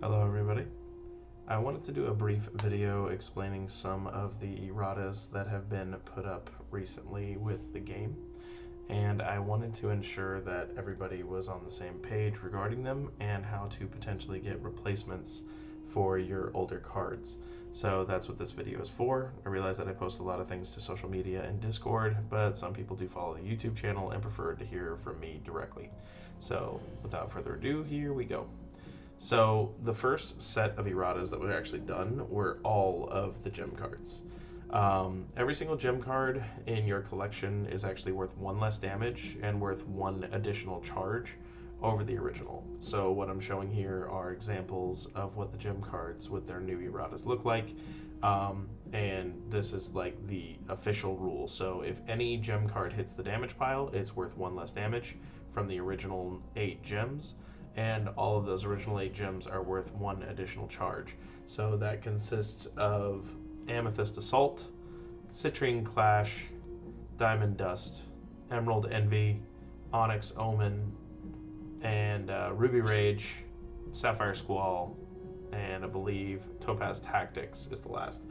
Hello everybody. I wanted to do a brief video explaining some of the erratas that have been put up recently with the game, and I wanted to ensure that everybody was on the same page regarding them and how to potentially get replacements for your older cards. So that's what this video is for. I realize that I post a lot of things to social media and Discord, but some people do follow the YouTube channel and prefer to hear from me directly. So without further ado, here we go. So the first set of erratas that were actually done were all of the gem cards. Every single gem card in your collection is actually worth one less damage and worth one additional charge over the original. So what I'm showing here are examples of what the gem cards with their new erratas look like. And this is like the official rule. So if any gem card hits the damage pile, it's worth one less damage from the original 8 gems, and all of those original 8 gems are worth one additional charge. So that consists of Amethyst Assault, Citrine Clash, Diamond Dust, Emerald Envy, Onyx Omen, and Ruby Rage, Sapphire Squall, and I believe Topaz Tactics is the last.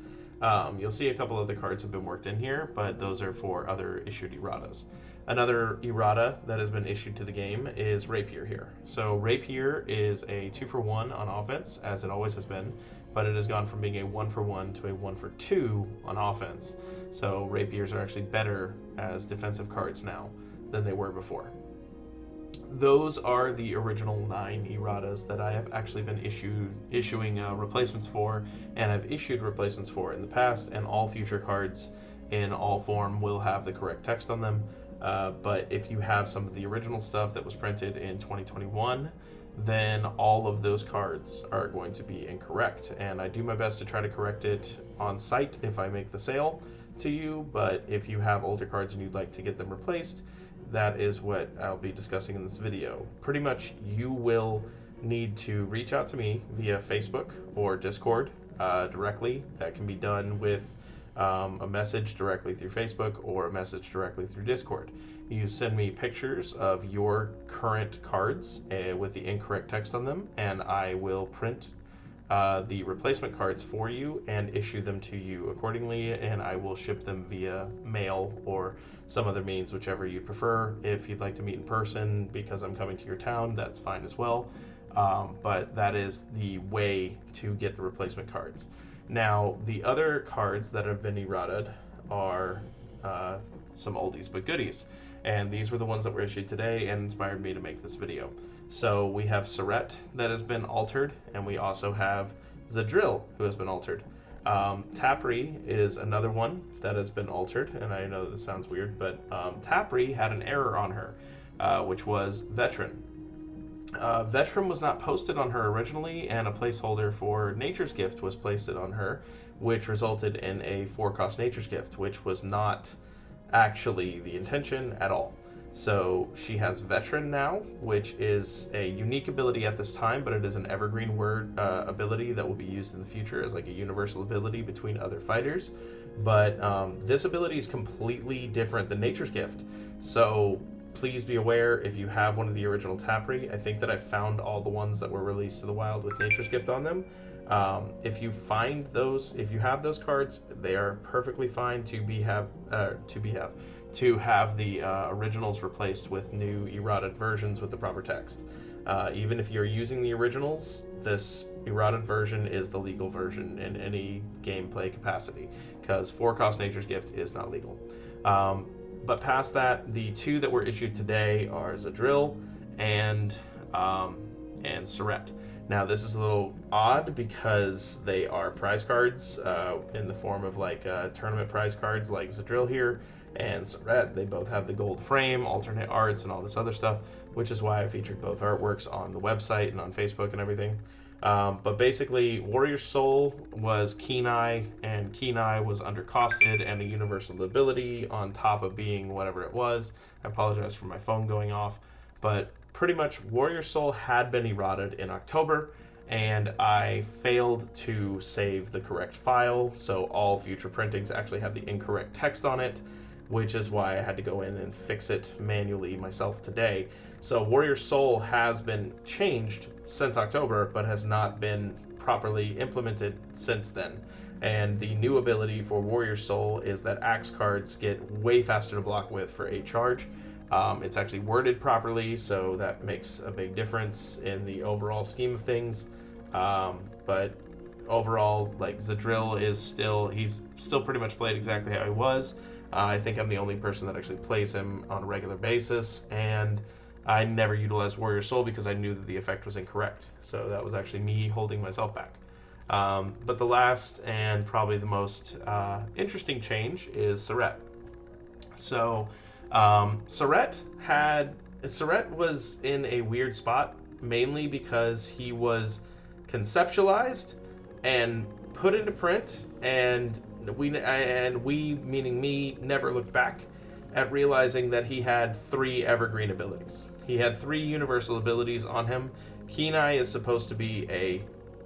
You'll see a couple other cards have been worked in here, but those are for other issued erratas. Another errata that has been issued to the game is Rapier here. So Rapier is a 2-for-1 on offense, as it always has been, but it has gone from being a 1-for-1 to a 1-for-2 on offense. So Rapiers are actually better as defensive cards now than they were before. Those are the original 9 erratas that I have actually been issuing replacements for, and I've issued replacements for in the past, and all future cards in all form will have the correct text on them. But if you have some of the original stuff that was printed in 2021, then all of those cards are going to be incorrect. And I do my best to try to correct it on site if I make the sale to you, but if you have older cards and you'd like to get them replaced, that is what I'll be discussing in this video. Pretty much you will need to reach out to me via Facebook or Discord directly. That can be done with a message directly through Facebook or a message directly through Discord. You send me pictures of your current cards with the incorrect text on them, and I will print the replacement cards for you and issue them to you accordingly, and I will ship them via mail or some other means, whichever you prefer. If you'd like to meet in person because I'm coming to your town, that's fine as well. But that is the way to get the replacement cards. Now, the other cards that have been errated are some oldies but goodies, and these were the ones that were issued today and inspired me to make this video. So we have Errata that has been altered, and we also have Zadrill, who has been altered. Tapri is another one that has been altered, and I know this sounds weird, but Tapri had an error on her, which was Veteran. Veteran was not posted on her originally, and a placeholder for Nature's Gift was placed on her, which resulted in a 4-cost Nature's Gift, which was not actually the intention at all. So she has Veteran now, which is a unique ability at this time, but it is an evergreen word ability that will be used in the future as like a universal ability between other fighters. But this ability is completely different than Nature's Gift. So please be aware if you have one of the original Tapri. I think that I found all the ones that were released to the wild with Nature's Gift on them. If you find those, if you have those cards, they are perfectly fine to have the originals replaced with new errated versions with the proper text. Even if you're using the originals, this errated version is the legal version in any gameplay capacity, because 4-cost Nature's Gift is not legal. But past that, the 2 that were issued today are Zadrill and Errata. Now this is a little odd because they are prize cards in the form of like tournament prize cards like Zadrill here and Errata. They both have the gold frame, alternate arts, and all this other stuff, which is why I featured both artworks on the website and on Facebook and everything. But basically, Warrior Soul was Keen Eye, and Keen Eye was undercosted and a universal ability on top of being whatever it was. I apologize for my phone going off, but pretty much Warrior Soul had been errated in October, and I failed to save the correct file, so all future printings actually have the incorrect text on it. which is why I had to go in and fix it manually myself today. So Warrior Soul has been changed since October, but has not been properly implemented since then. And the new ability for Warrior Soul is that axe cards get way faster to block with for 8 charge. It's actually worded properly, so that makes a big difference in the overall scheme of things. But overall, like, Zadrill he's still pretty much played exactly how he was. I think I'm the only person that actually plays him on a regular basis, and I never utilized Warrior Soul because I knew that the effect was incorrect. So that was actually me holding myself back. But the last and probably the most interesting change is Surret. So Surret was in a weird spot, mainly because he was conceptualized and put into print, and we meaning me, never looked back at realizing that he had 3 evergreen abilities. He had 3 universal abilities on him. Keen Eye is supposed to be a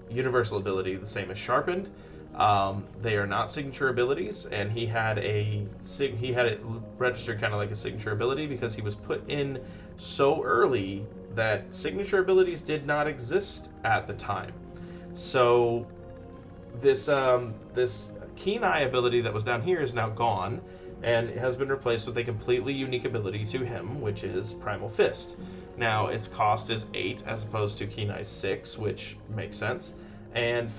universal ability, the same as Sharpened. They are not signature abilities, and he had it registered kind of like a signature ability because he was put in so early that signature abilities did not exist at the time. So this Keen Eye ability that was down here is now gone, and it has been replaced with a completely unique ability to him, which is Primal Fist. Now, its cost is 8 as opposed to Keen Eye's 6, which makes sense. And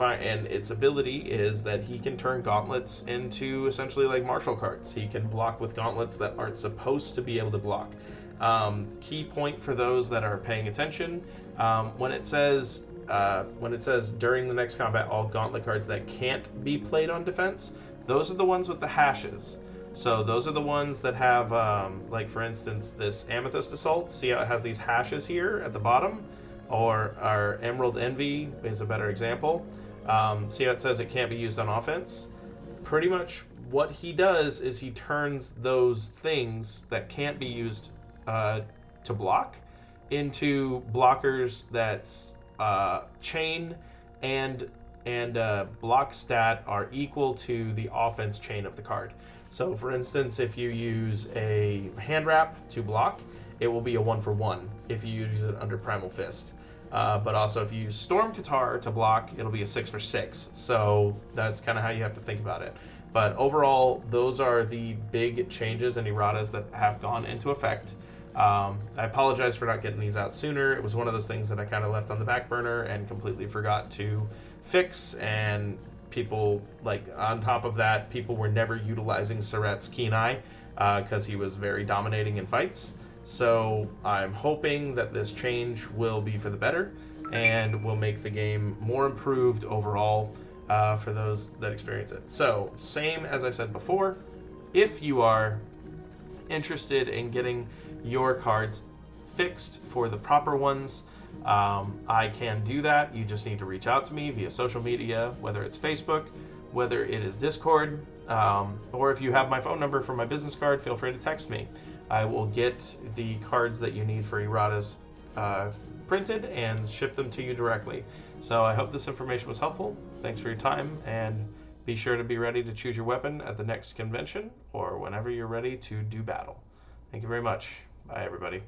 its ability is that he can turn gauntlets into essentially like martial cards. He can block with gauntlets that aren't supposed to be able to block. Key point for those that are paying attention, when it says during the next combat, all gauntlet cards that can't be played on defense, those are the ones with the hashes. So those are the ones that have, like for instance, this Amethyst Assault. See how it has these hashes here at the bottom? Or our Emerald Envy is a better example. See how it says it can't be used on offense? Pretty much what he does is he turns those things that can't be used to block into blockers that's chain and block stat are equal to the offense chain of the card. So for instance, if you use a hand wrap to block, it will be a 1-for-1 if you use it under Primal Fist. But also if you use Storm Catar to block, it'll be a 6-for-6. So that's kind of how you have to think about it. But overall, those are the big changes and erratas that have gone into effect. I apologize for not getting these out sooner. It was one of those things that I kind of left on the back burner and completely forgot to fix, and people, like, on top of that, people were never utilizing Surret's Keen Eye because he was very dominating in fights. So I'm hoping that this change will be for the better and will make the game more improved overall for those that experience it. So, same as I said before, if you are interested in getting your cards fixed for the proper ones, I can do that. You just need to reach out to me via social media, whether it's Facebook, whether it is Discord, or if you have my phone number for my business card, feel free to text me. I will get the cards that you need for erratas printed and ship them to you directly. So I hope this information was helpful. Thanks for your time, and be sure to be ready to choose your weapon at the next convention or whenever you're ready to do battle. Thank you very much. Bye, everybody.